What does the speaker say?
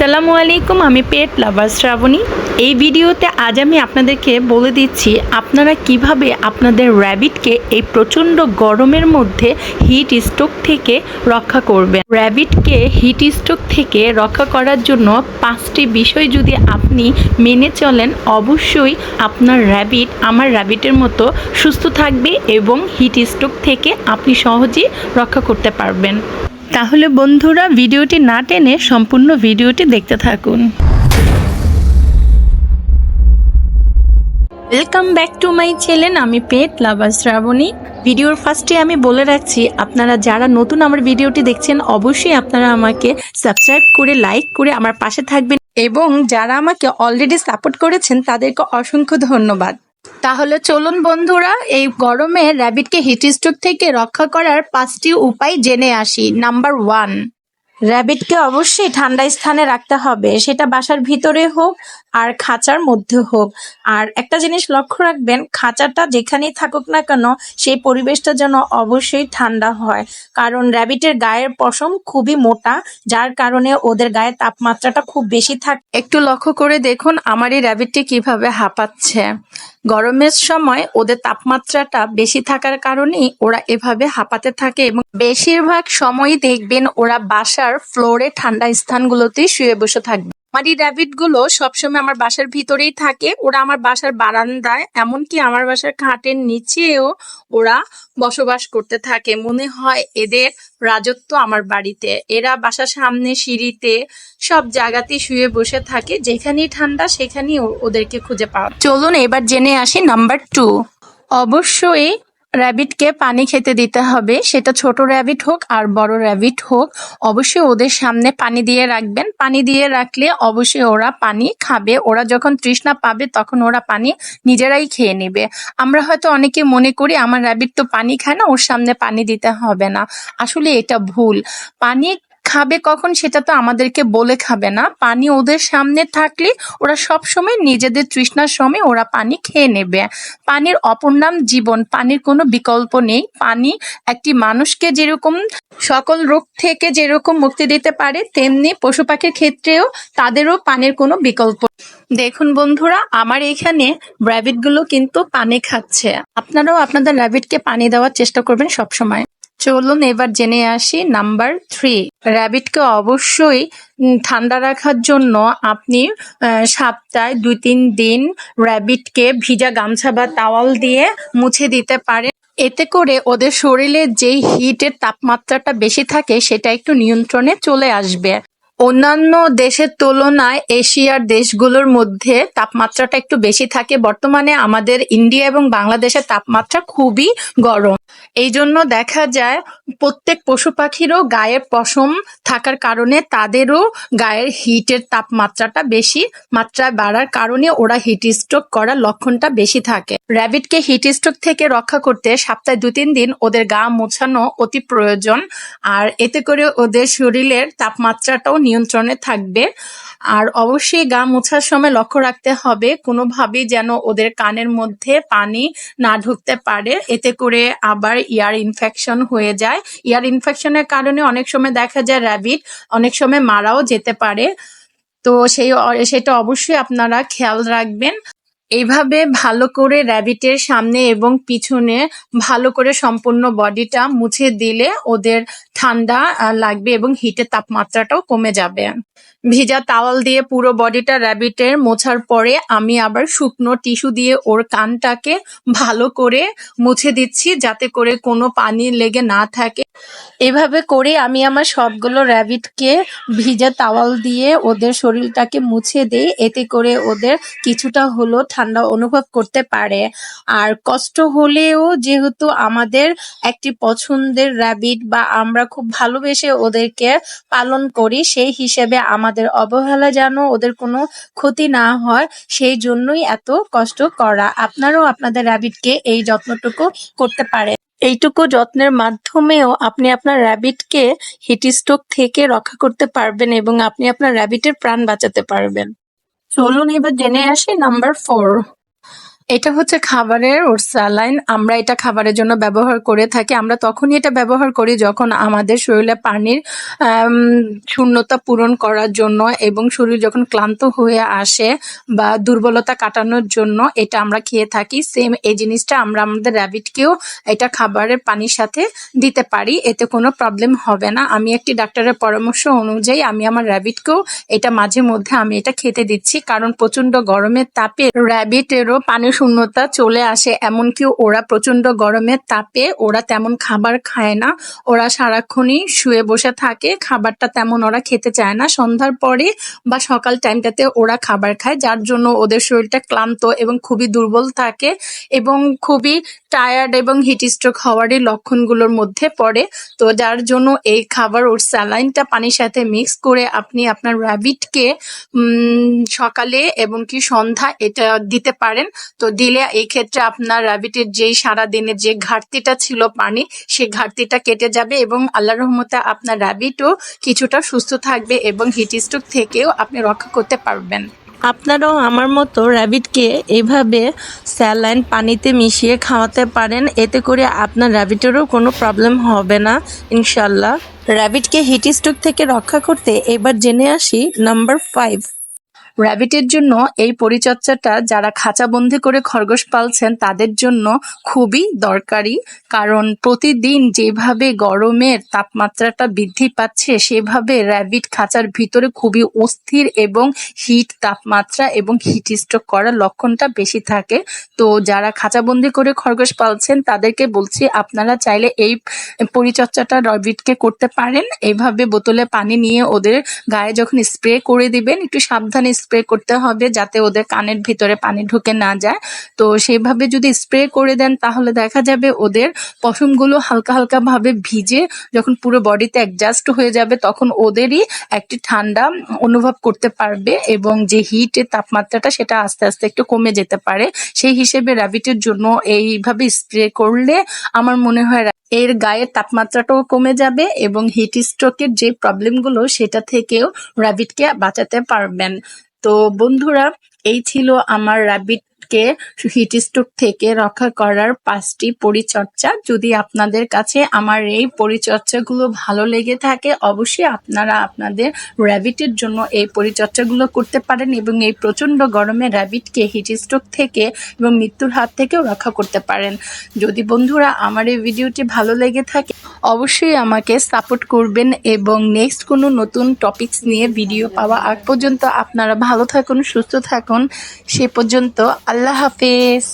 আসসালামু আলাইকুম, আমি পেট লাভার শ্রাবণী। এই ভিডিওতে আজ আমি আপনাদেরকে বলে দিচ্ছি আপনারা কিভাবে আপনাদের র্যাবিটকে এই প্রচণ্ড গরমের মধ্যে হিট স্ট্রোক থেকে রক্ষা করবেন। র্যাবিটকে হিট স্ট্রোক থেকে রক্ষা করার জন্য 5টি বিষয় যদি আপনি মেনে চলেন, অবশ্যই আপনার র্যাবিট আমার র্যাবিটের মতো সুস্থ থাকবে এবং হিট স্ট্রোক থেকে আপনি সহজেই রক্ষা করতে পারবেন। তাহলে বন্ধুরা, ভিডিওটি না টেনে সম্পূর্ণ ভিডিওটি দেখতে থাকুন। Welcome back to my channel, আমি পেট লাভার শ্রাবণী। ভিডিওর ফার্স্টে আমি বলে রাখছি, আপনারা যারা নতুন আমার ভিডিওটি দেখছেন অবশ্যই আপনারা আমাকে সাবস্ক্রাইব করে লাইক করে আমার পাশে থাকবেন, এবং যারা আমাকে অলরেডি সাপোর্ট করেছেন তাদেরকে অসংখ্য ধন্যবাদ। তাহলে চলুন বন্ধুরা, এই গরমে র্যাবিটকে হিট স্ট্রোক থেকে রক্ষা করার 5টি উপায় জেনে আসি। নাম্বার 1, র্যাবিটকে অবশ্যই ঠান্ডা স্থানে রাখতে হবে, সেটা বাসার ভিতরে হোক আর খাঁচার মধ্যে হোক। আর একটা জিনিস লক্ষ্য রাখবেন, খাঁচাটা যেখানেই থাকুক না কেন সেই পরিবেশটা যেন অবশ্যই ঠান্ডা হয়, কারণ র্যাবিটের গায়ের পশম খুবই মোটা, যার কারণে ওদের গায়ের তাপমাত্রাটা খুব বেশি থাকে। একটু লক্ষ্য করে দেখুন আমার এই র্যাবিটটি কিভাবে হাঁপাচ্ছে। গরমের সময় ওদের তাপমাত্রাটা বেশি থাকার কারণেই ওরা এভাবে হাঁপাতে থাকে, এবং বেশিরভাগ সময়ই দেখবেন ওরা বাসার ফ্লোরে ঠান্ডা স্থানগুলোতেই শুয়ে বসে থাকবে। আমার এই র্যাবিট গুলো সবসময় আমার বাসার ভিতরেই থাকে, ওরা আমার বাসার বারান্দায়, এমনকি আমার বাসার খাটের নিচেও ওরা বসবাস করতে থাকে। মনে হয় এদের রাজত্ব আমার বাড়িতে। এরা বাসার সামনে, সিঁড়িতে, সব জায়গাতেই শুয়ে বসে থাকে, যেখানেই ঠান্ডা সেখানেই ওদেরকে খুঁজে পাওয়া। চলুন এবার জেনে আসি নাম্বার 2। অবশ্যই র্যাবিটকে পানি খেতে দিতে হবে, সেটা ছোট র্যাবিট হোক আর বড় র্যাবিট হোক। অবশ্যই ওদের সামনে পানি দিয়ে রাখবেন। পানি দিয়ে রাখলে অবশ্যই ওরা পানি খাবে। ওরা যখন তৃষ্ণা পাবে তখন ওরা পানি নিজেরাই খেয়ে নেবে। আমরা হয়তো অনেকে মনে করি আমার র্যাবিট তো পানি খায় না, ওর সামনে পানি দিতে হবে না। আসলে এটা ভুল। পানি খাবে কখন সেটা তো আমাদেরকে বলে খাবে না। পানি ওদের সামনে থাকলে ওরা সব সময় নিজেদের তৃষ্ণার সময় ওরা পানি খেয়ে নেবে। পানির অপর নাম জীবন, পানির কোনো বিকল্প নেই। পানি একটি মানুষকে যেরকম সকল রোগ থেকে যেরকম মুক্তি দিতে পারে, তেমনি পশু পাখির ক্ষেত্রেও তাদেরও পানির কোনো বিকল্প। দেখুন বন্ধুরা, আমার এখানে র্যাবিট গুলো কিন্তু পানি খাচ্ছে। আপনারাও আপনাদের র্যাবিটকে পানি দেওয়ার চেষ্টা করবেন সবসময়। চলুন এবার জেনে আসি নাম্বার 3। র্যাবিটকে অবশ্যই ঠান্ডা রাখার জন্য আপনি সপ্তাহে 2-3 দিন র্যাবিটকে ভিজা গামছা বা তাওয়াল দিয়ে মুছে দিতে পারেন। এতে করে ওদের শরীরে যেই হিটের তাপমাত্রাটা বেশি থাকে সেটা একটু নিয়ন্ত্রণে চলে আসবে। অন্যান্য দেশের তুলনায় এশিয়ার দেশগুলোর মধ্যে তাপমাত্রাটা একটু বেশি থাকে। বর্তমানে আমাদের ইন্ডিয়া এবং বাংলাদেশের তাপমাত্রা খুবই গরম। এই জন্য দেখা যায় প্রত্যেক পশু পাখিরও গায়ের পশম থাকার কারণে তাদেরও গায়ের হিটের তাপমাত্রাটা বেশি মাত্রায় বাড়ার কারণে ওরা হিট স্ট্রোক করার লক্ষণটা বেশি থাকে। র্যাবিটকে হিট স্ট্রোক থেকে রক্ষা করতে সপ্তাহে 2-3 দিন ওদের গা মোছানো অতি প্রয়োজন। আর এতে করে ওদের শরীরের তাপমাত্রাটাও নিয়ন্ত্রণে থাকবে। আর অবশ্যই গা মোছার সময় লক্ষ্য রাখতে হবে কোনোভাবেই যেন ওদের কানের মধ্যে পানি না ঢুকতে পারে, এতে করে আবার ইয়ার ইনফেকশন হয়ে যায়। ইয়ার ইনফেকশনের কারণে অনেক সময় দেখা যায় র্যাবিট অনেক সময় মারাও যেতে পারে। তো সেটা অবশ্যই আপনারা খেয়াল রাখবেন। এইভাবে ভালো করে র্যাবিটের সামনে এবং পিছনে ভালো করে সম্পূর্ণ বডিটা মুছে দিলে ওদের ঠান্ডা লাগবে এবং হিটের তাপমাত্রাটাও কমে যাবে। ভিজা তাওয়াল দিয়ে পুরো বডিটা র্যাবিটের মোছার পরে আমি আবার শুকনো টিস্যু দিয়ে ওর কানটাকে ভালো করে মুছে দিচ্ছি, যাতে করে কোনো পানি লেগে না থাকে। এভাবে করে আমি আমার সবগুলো র্যাবিটকে ভিজা তাওয়াল দিয়ে ওদের শরীরটাকে মুছে দেই, এতে করে ওদের কিছুটা হলেও ঠান্ডা অনুভব করতে পারে। আর কষ্ট হলেও যেহেতু আমাদের একটি পছন্দের র্যাবিট বা আমরা খুব ভালোবেসে ওদেরকে পালন করি, সেই হিসেবে আমাদের অবহেলা যেন ওদের কোনো ক্ষতি না হয়, সেই জন্যই এত কষ্ট করা। আপনারাও আপনাদের র্যাবিটকে এই যত্নটুকু করতে পারেন। এইটুকু যত্নের মাধ্যমেও আপনি আপনার র্যাবিটকে হিট স্ট্রোক থেকে রক্ষা করতে পারবেন এবং আপনি আপনার র্যাবিটের প্রাণ বাঁচাতে পারবেন। চলুন এবার জেনে আসি নাম্বার 4। এটা হচ্ছে খাবারের ওর স্যালাইন। আমরা এটা খাবারের জন্য ব্যবহার করে থাকি। আমরা তখনই এটা ব্যবহার করি যখন আমাদের শরীরে পানির আম শূন্যতা পূরণ করার জন্য এবং শরীর যখন ক্লান্ত হয়ে আসে বা দুর্বলতা কাটানোর জন্য এটা আমরা খেয়ে থাকি। সেম এই জিনিসটা আমরা আমাদের র‍্যাবিটকেও এটা খাবারের পানির সাথে দিতে পারি। এতে কোনো প্রবলেম হবে না। আমি একটি ডাক্তারের পরামর্শ অনুযায়ী আমি আমার র‍্যাবিটকেও এটা মাঝে মধ্যে আমি এটা খেতে দিচ্ছি। কারণ প্রচণ্ড গরমের তাপে র‍্যাবিটেরও পানি শূন্যতা চলে আসে। এমনকি ওরা প্রচণ্ড গরমের তাপে ওরা তেমন খাবার খায় না। ওরা সারাক্ষণই শুয়ে বসে থাকে। খাবারটা তেমন ওরা খেতে চায় না। সন্ধ্যার পরে বা সকাল টাইমটাতে ওরা খাবার খায়, যার জন্য ওদের শরীরটা ক্লান্ত এবং খুবই দুর্বল থাকে এবং খুবই টায়ার্ড এবং হিট স্ট্রোক হওয়ারই লক্ষণগুলোর মধ্যে পড়ে। তো যার জন্য এই খাবার ওর স্যালাইনটা পানির সাথে মিক্স করে আপনি আপনার র‍্যাবিটকে সকালে এবং কি সন্ধ্যা এটা দিতে পারেন। তো দিলে এই ক্ষেত্রে আপনার র‍্যাবিটের যেই সারাদিনের যে ঘাটতিটা ছিল পানি, সেই ঘাটতিটা কেটে যাবে এবং আল্লাহর রহমতে আপনার র‍্যাবিটও কিছুটা সুস্থ থাকবে এবং হিট স্ট্রোক থেকেও আপনি রক্ষা করতে পারবেন। আপনারাও আমার মতো র‍্যাবিটকে এভাবে স্যালাইন পানিতে মিশিয়ে খাওয়াতে পারেন। এতে করে আপনার র‍্যাবিটেরও কোনো প্রবলেম হবে না ইনশাল্লাহ। র‍্যাবিটকে হিট স্ট্রোক থেকে রক্ষা করতে এবার জেনে আসি নাম্বার 5। র‍্যাবিটের জন্য এই পরিচর্যাটা যারা খাঁচাবন্দি করে খরগোশ পালছেন তাদের জন্য খুবই দরকারি। কারণ প্রতিদিন যেভাবে গরমের তাপমাত্রাটা বৃদ্ধি পাচ্ছে সেভাবে র‍্যাবিট খাঁচার ভিতরে খুবই অস্থির এবং হিট তাপমাত্রা এবং হিট স্ট্রোক করার লক্ষণটা বেশি থাকে। তো যারা খাঁচাবন্দি করে খরগোশ পালছেন তাদেরকে বলছি আপনারা চাইলে এই পরিচর্যাটা র‍্যাবিটকে করতে পারেন। এইভাবে বোতলে পানি নিয়ে ওদের গায়ে যখন স্প্রে করে দিবেন, একটু সাবধানে স্প্রে করতে হবে যাতে ওদের কানের ভিতরে পানি ঢুকে না যায়। তো সেভাবে যদি স্প্রে করে দেন তাহলে দেখা যাবে ওদের পশমগুলো হালকা হালকা ভাবে ভিজে যখন পুরো বডিতে অ্যাডজাস্ট হয়ে যাবে তখন ওদেরই একটি ঠান্ডা অনুভব করতে পারবে এবং যে হিটের তাপমাত্রাটা সেটা আস্তে আস্তে একটু কমে যেতে পারে। সেই হিসেবে র‍্যাবিটের জন্য এইভাবে স্প্রে করলে আমার মনে হয় এর গায়ের তাপমাত্রাটাও কমে যাবে এবং হিট স্ট্রোকের যে প্রবলেমগুলো সেটা থেকেও র‍্যাবিটকে বাঁচাতে পারবেন। তো বন্ধুরা, এই ছিল আমার র‍্যাবিটকে হিট স্ট্রোক থেকে রক্ষা করার 5টি পরিচর্যা। যদি আপনাদের কাছে আমার এই পরিচর্যাগুলো ভালো লেগে থাকে অবশ্যই আপনারা আপনাদের র‍্যাবিটের জন্য এই পরিচর্যাগুলো করতে পারেন এবং এই প্রচণ্ড গরমে র‍্যাবিটকে হিট স্ট্রোক থেকে এবং মৃত্যুর হাত থেকেও রক্ষা করতে পারেন। যদি বন্ধুরা আমার এই ভিডিওটি ভালো লেগে থাকে অবশ্যই আমাকে সাপোর্ট করবেন এবং নেক্সট কোনো নতুন টপিকস নিয়ে ভিডিও পাওয়া আগ পর্যন্ত আপনারা ভালো থাকুন, সুস্থ থাকুন। সে পর্যন্ত আল্লাহ হাফেজ।